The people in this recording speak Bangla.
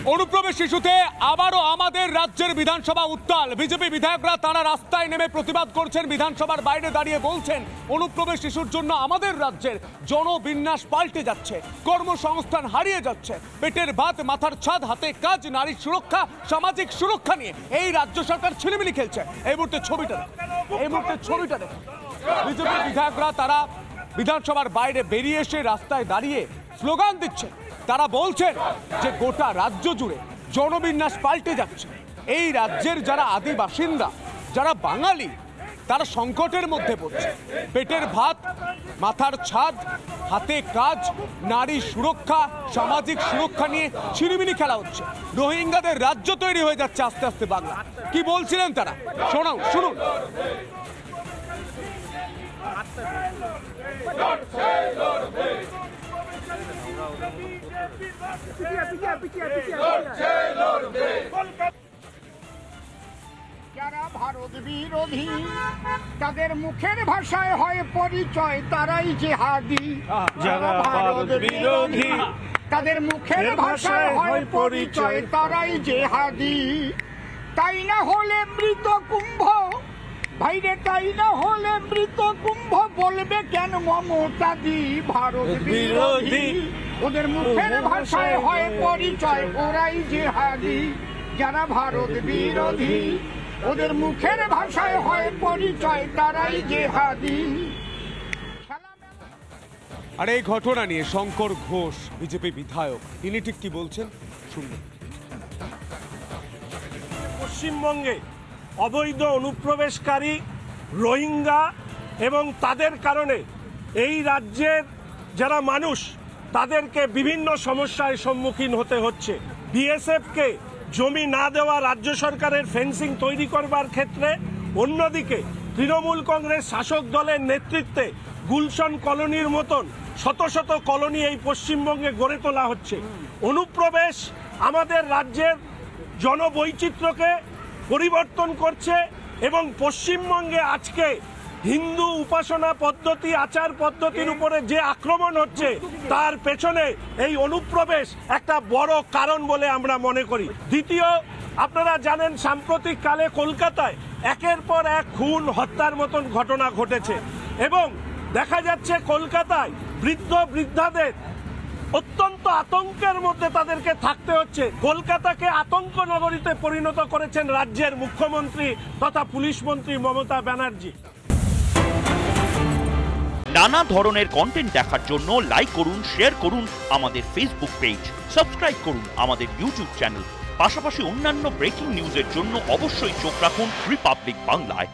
অনুপ্রবেশ ইস্যুতে আবারও আমাদের রাজ্যের বিধানসভা উত্তাল। বিজেপি বিধায়করা তারা রাস্তায় নেমে প্রতিবাদ করছেন, বিধানসভার বাইরে দাঁড়িয়ে বলছেন অনুপ্রবেশ ইস্যুর জন্য আমাদের রাজ্যের জনবিন্যাস পাল্টে যাচ্ছে, কর্মসংস্থান হারিয়ে যাচ্ছে। পেটের ভাত, মাথার ছাদ, হাতে কাজ, নারীর সুরক্ষা, সামাজিক সুরক্ষা নিয়ে এই রাজ্য সরকার ছিনিমিনি খেলছে। এই মুহূর্তে ছবিটা দেখুন। বিজেপি বিধায়করা তারা বিধানসভার বাইরে বেরিয়ে এসে রাস্তায় দাঁড়িয়ে স্লোগান দিচ্ছে। তারা বলছেন যে গোটা রাজ্য জুড়ে জনবিন্যাস পাল্টে যাচ্ছে। এই রাজ্যের যারা আদি বাসিন্দা, যারা বাঙালি, তারা সংকটের মধ্যে পড়ছে। পেটের ভাত, মাথার ছাদ, হাতে কাজ, নারী সুরক্ষা, সামাজিক সুরক্ষা নিয়ে ছিনিমিনি খেলা হচ্ছে। রোহিঙ্গাদের রাজ্য তৈরি হয়ে যাচ্ছে আস্তে আস্তে বাংলা। কি বলছিলেন তারা? শুনুন। যারা ভারত বিরোধী তাদের মুখের ভাষায় হয় পরিচয় তারাই জিহাদি। যারা ভারত বিরোধী তাদের মুখের ভাষায় হয় পরিচয় তারাই জিহাদি। তাই না হলে মৃত কুম্ভ ভাইরে, তাই না হলে মৃত কুম্ভ বলবে কেন মমতাদি। ভারত বিরোধী ওদের মুখের ভাষায় হয় পরিচয় ওরাই জিহাদি। যারা ভারত বিরোধী ওদের মুখের ভাষায় হয় পরিচয় তারাই জিহাদি। আর এই ঘটনা নিয়ে শঙ্কর ঘোষ, বিজেপি বিধায়ক, তিনি ঠিক কি বলছেন শুনুন। পশ্চিমবঙ্গে অবৈধ অনুপ্রবেশকারী রোহিঙ্গা এবং তাদের কারণে এই রাজ্যের যারা মানুষ তাদেরকে বিভিন্ন সমস্যার সম্মুখীন হতে হচ্ছে। বিএসএফকে জমি না দেওয়া রাজ্য সরকারের ফেন্সিং তৈরি করবার ক্ষেত্রে, অন্যদিকে তৃণমূল কংগ্রেস শাসক দলের নেতৃত্বে গুলশন কলোনির মতন শত শত কলোনি এই পশ্চিমবঙ্গে গড়ে তোলা হচ্ছে। অনুপ্রবেশ আমাদের রাজ্যের জনবৈচিত্র্যকে পরিবর্তন করছে এবং পশ্চিমবঙ্গে আজকে হিন্দু উপাসনা পদ্ধতি, আচার পদ্ধতির উপরে যে আক্রমণ হচ্ছে তার পেছনে এই অনুপ্রবেশ একটা বড় কারণ বলে আমরা মনে করি। দ্বিতীয়, আপনারা জানেন সাম্প্রতিক কালে কলকাতায় একের পর এক খুন হত্যার মতন ঘটনা ঘটেছে এবং দেখা যাচ্ছে কলকাতায় বৃদ্ধ বৃদ্ধাদের অত্যন্ত আতঙ্কের মধ্যে তাদেরকে থাকতে হচ্ছে। কলকাতাকে আতঙ্ক নগরীতে পরিণত করেছেন রাজ্যের মুখ্যমন্ত্রী তথা পুলিশ মন্ত্রী মমতা ব্যানার্জি। নানা ধরনের কন্টেন্ট দেখার জন্য লাইক করুন, শেয়ার করুন আমাদের ফেসবুক পেজ, সাবস্ক্রাইব করুন আমাদের ইউটিউব চ্যানেল। পাশাপাশি অন্যান্য ব্রেকিং নিউজের জন্য অবশ্যই চোখ রাখুন রিপাবলিক বাংলায়।